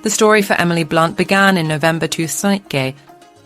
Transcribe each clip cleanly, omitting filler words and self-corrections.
The story for Emily Blunt began in November 2000,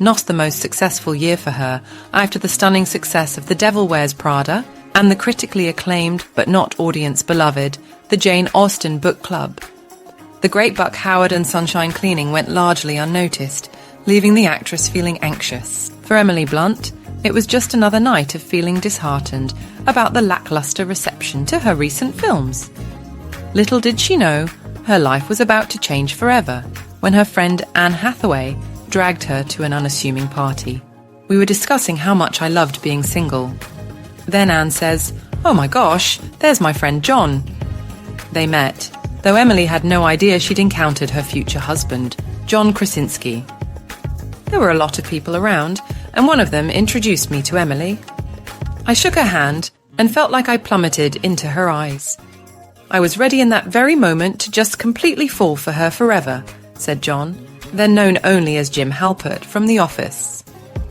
not the most successful year for her, after the stunning success of The Devil Wears Prada and the critically acclaimed, but not audience beloved, The Jane Austen Book Club. The Great Buck Howard and Sunshine Cleaning went largely unnoticed, leaving the actress feeling anxious. For Emily Blunt, it was just another night of feeling disheartened about the lackluster reception to her recent films. Little did she know, her life was about to change forever when her friend Anne Hathaway dragged her to an unassuming party. We were discussing how much I loved being single. Then Anne says, "Oh my gosh, there's my friend John." They met, though Emily had no idea she'd encountered her future husband, John Krasinski. There were a lot of people around, and one of them introduced me to Emily. I shook her hand and felt like I plummeted into her eyes. "I was ready in that very moment to just completely fall for her forever," said John, then known only as Jim Halpert from The Office.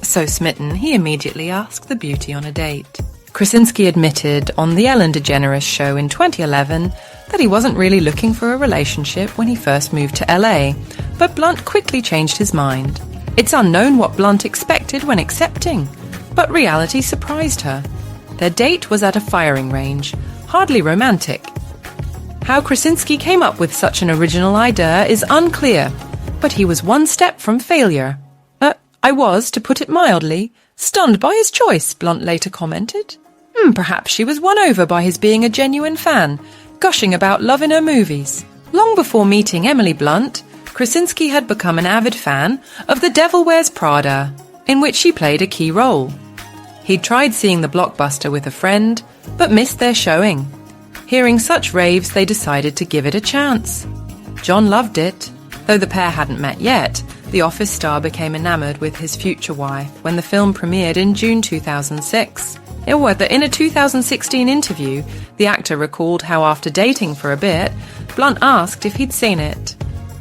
So smitten, he immediately asked the beauty on a date. Krasinski admitted on the Ellen DeGeneres show in 2011 that he wasn't really looking for a relationship when he first moved to LA, but Blunt quickly changed his mind. It's unknown what Blunt expected when accepting, but reality surprised her. Their date was at a firing range, hardly romantic. How Krasinski came up with such an original idea is unclear, but he was one step from failure. I was, to put it mildly, stunned by his choice, Blunt later commented. Perhaps she was won over by his being a genuine fan, gushing about love in her movies. Long before meeting Emily Blunt, Krasinski had become an avid fan of The Devil Wears Prada, in which she played a key role. He'd tried seeing the blockbuster with a friend, but missed their showing. Hearing such raves, they decided to give it a chance. John loved it. Though the pair hadn't met yet, the Office star became enamoured with his future wife when the film premiered in June 2006. In a 2016 interview, the actor recalled how after dating for a bit, Blunt asked if he'd seen it.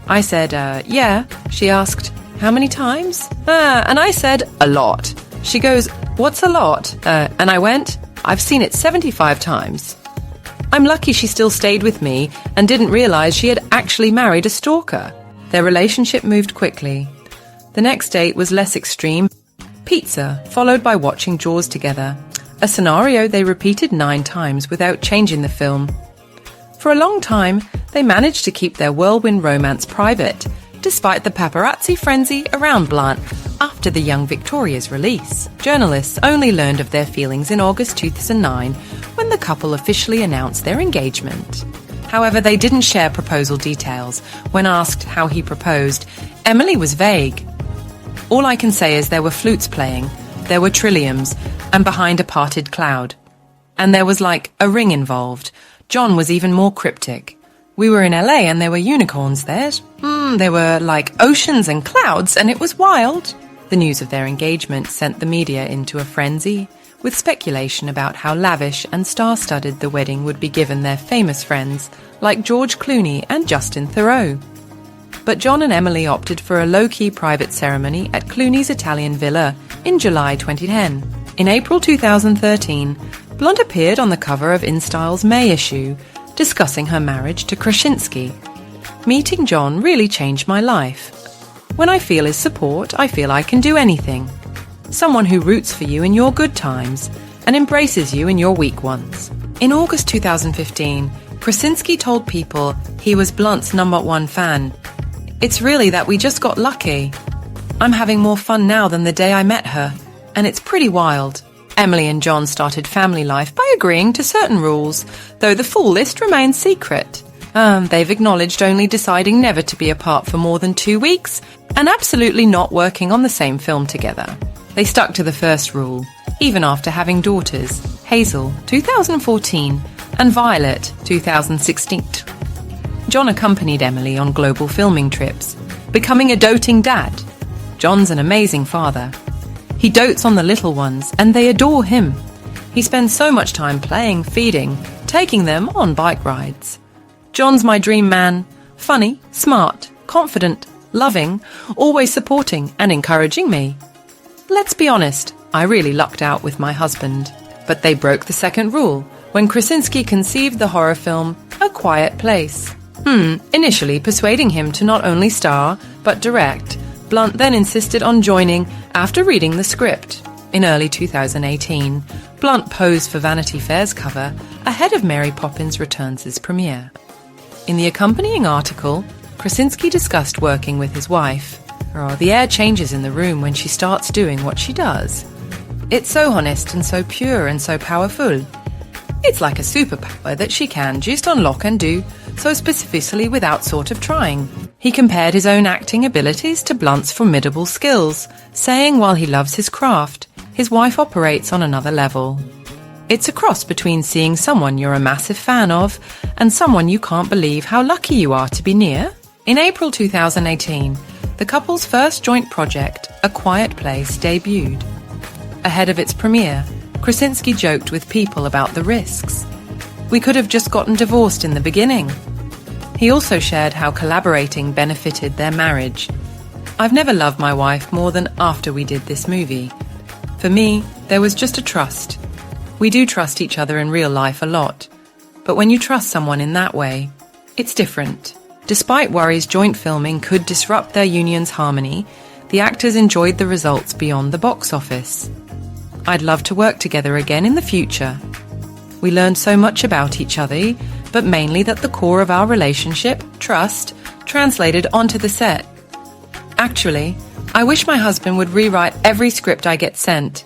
I said, yeah. She asked, how many times? And I said, a lot. She goes, what's a lot? And I went, I've seen it 75 times. I'm lucky she still stayed with me and didn't realise she had actually married a stalker. Their relationship moved quickly. The next date was less extreme. Pizza, followed by watching Jaws together. A scenario they repeated 9 times without changing the film. For a long time, they managed to keep their whirlwind romance private, despite the paparazzi frenzy around Blunt after the young Victoria's release. Journalists only learned of their feelings in August 2009 when the couple officially announced their engagement. However, they didn't share proposal details. When asked how he proposed, Emily was vague. All I can say is there were flutes playing, there were trilliums, and behind a parted cloud. And there was like a ring involved. John was even more cryptic. We were in LA and there were unicorns there. There were like oceans and clouds, and it was wild. The news of their engagement sent the media into a frenzy, with speculation about how lavish and star-studded the wedding would be given their famous friends like George Clooney and Justin Theroux. But John and Emily opted for a low-key private ceremony at Clooney's Italian villa in July 2010. In April 2013, Blunt appeared on the cover of InStyle's May issue, discussing her marriage to Krasinski. Meeting John really changed my life. When I feel his support, I feel I can do anything. Someone who roots for you in your good times and embraces you in your weak ones. In August 2015, Krasinski told People he was Blunt's #1 fan. It's really that we just got lucky. I'm having more fun now than the day I met her, and it's pretty wild. Emily and John started family life by agreeing to certain rules, though the full list remains secret. They've acknowledged only deciding never to be apart for more than 2 weeks and absolutely not working on the same film together. They stuck to the first rule, even after having daughters, Hazel, 2014, and Violet, 2016. John accompanied Emily on global filming trips, becoming a doting dad. John's an amazing father. He dotes on the little ones, and they adore him. He spends so much time playing, feeding, taking them on bike rides. John's my dream man. Funny, smart, confident, loving, always supporting and encouraging me. Let's be honest, I really lucked out with my husband. But they broke the second rule when Krasinski conceived the horror film A Quiet Place. Initially persuading him to not only star, but direct, Blunt then insisted on joining after reading the script. In early 2018, Blunt posed for Vanity Fair's cover ahead of Mary Poppins Returns' premiere. In the accompanying article, Krasinski discussed working with his wife. The air changes in the room when she starts doing what she does. It's so honest and so pure and so powerful. It's like a superpower that she can just unlock and do so specifically without sort of trying. He compared his own acting abilities to Blunt's formidable skills, saying while he loves his craft, his wife operates on another level. It's a cross between seeing someone you're a massive fan of and someone you can't believe how lucky you are to be near. In April 2018, the couple's first joint project, A Quiet Place, debuted. Ahead of its premiere, Krasinski joked with people about the risks. We could have just gotten divorced in the beginning. He also shared how collaborating benefited their marriage. I've never loved my wife more than after we did this movie. For me, there was just a trust. We do trust each other in real life a lot. But when you trust someone in that way, it's different. Despite worries joint filming could disrupt their union's harmony, the actors enjoyed the results beyond the box office. I'd love to work together again in the future. We learned so much about each other, but mainly that the core of our relationship, trust, translated onto the set. Actually, I wish my husband would rewrite every script I get sent.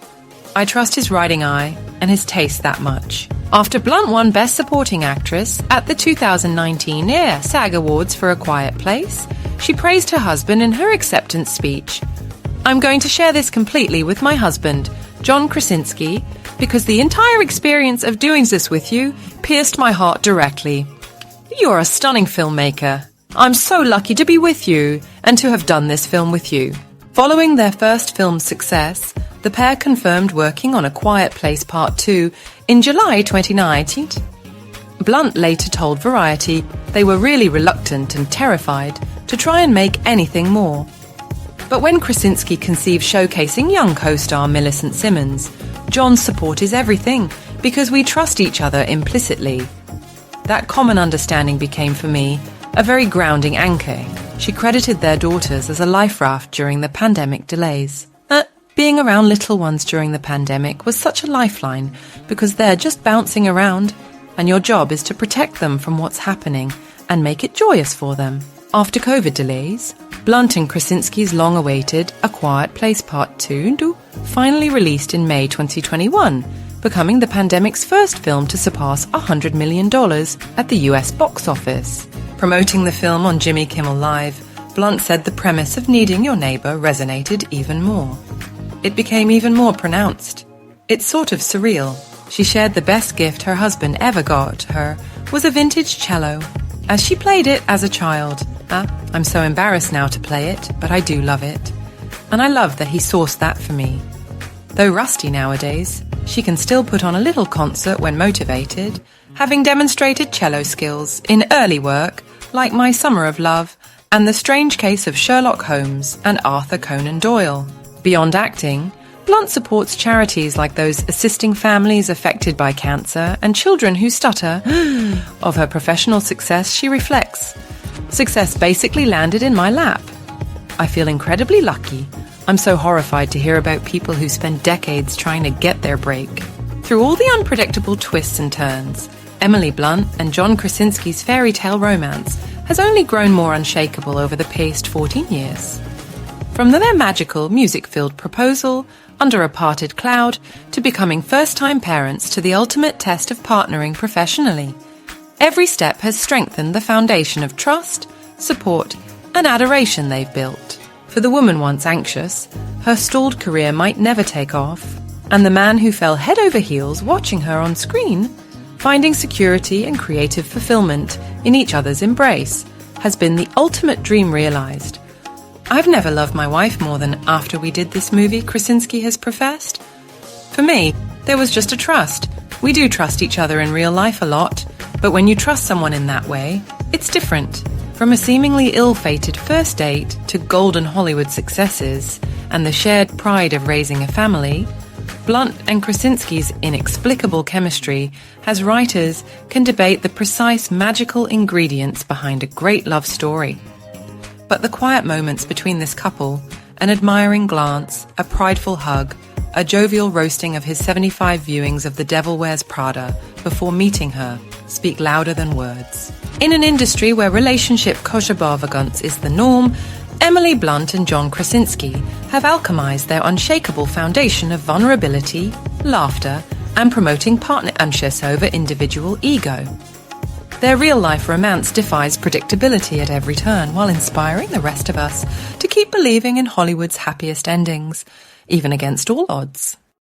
I trust his writing eye and his taste that much. After Blunt won Best Supporting Actress at the 2019 SAG Awards for A Quiet Place, she praised her husband in her acceptance speech. I'm going to share this completely with my husband, John Krasinski, because the entire experience of doing this with you pierced my heart directly. You're a stunning filmmaker. I'm so lucky to be with you and to have done this film with you. Following their first film's success, the pair confirmed working on A Quiet Place Part 2 in July 2019. Blunt later told Variety they were really reluctant and terrified to try and make anything more. But when Krasinski conceived showcasing young co-star Millicent Simmons, John's support is everything because we trust each other implicitly. That common understanding became for me a very grounding anchor. She credited their daughters as a life raft during the pandemic delays. Being around little ones during the pandemic was such a lifeline because they're just bouncing around and your job is to protect them from what's happening and make it joyous for them. After COVID delays, Blunt and Krasinski's long-awaited A Quiet Place Part 2 finally released in May 2021, becoming the pandemic's first film to surpass $100 million at the US box office. Promoting the film on Jimmy Kimmel Live, Blunt said the premise of needing your neighbor resonated even more. It became even more pronounced. It's sort of surreal. She shared the best gift her husband ever got her was a vintage cello, as she played it as a child. I'm so embarrassed now to play it, but I do love it. And I love that he sourced that for me. Though rusty nowadays, she can still put on a little concert when motivated, having demonstrated cello skills in early work like My Summer of Love and The Strange Case of Sherlock Holmes and Arthur Conan Doyle. Beyond acting, Blunt supports charities like those assisting families affected by cancer and children who stutter. Of her professional success, she reflects, "Success basically landed in my lap. I feel incredibly lucky. I'm so horrified to hear about people who spend decades trying to get their break." Through all the unpredictable twists and turns, Emily Blunt and John Krasinski's fairy tale romance has only grown more unshakable over the past 14 years. From their magical, music-filled proposal, Under a Parted Cloud, to becoming first-time parents to the ultimate test of partnering professionally, every step has strengthened the foundation of trust, support, and adoration they've built. For the woman once anxious, her stalled career might never take off, and the man who fell head over heels watching her on screen, finding security and creative fulfillment in each other's embrace, has been the ultimate dream realized. I've never loved my wife more than after we did this movie, Krasinski has professed. For me, there was just a trust. We do trust each other in real life a lot, but when you trust someone in that way, it's different. From a seemingly ill-fated first date to golden Hollywood successes and the shared pride of raising a family, Blunt and Krasinski's inexplicable chemistry as writers can debate the precise magical ingredients behind a great love story. But the quiet moments between this couple, an admiring glance, a prideful hug, a jovial roasting of his 75 viewings of The Devil Wears Prada before meeting her, speak louder than words. In an industry where relationship kosher-bavagance is the norm, Emily Blunt and John Krasinski have alchemized their unshakable foundation of vulnerability, laughter, and promoting partnership over individual ego. Their real-life romance defies predictability at every turn while inspiring the rest of us to keep believing in Hollywood's happiest endings, even against all odds.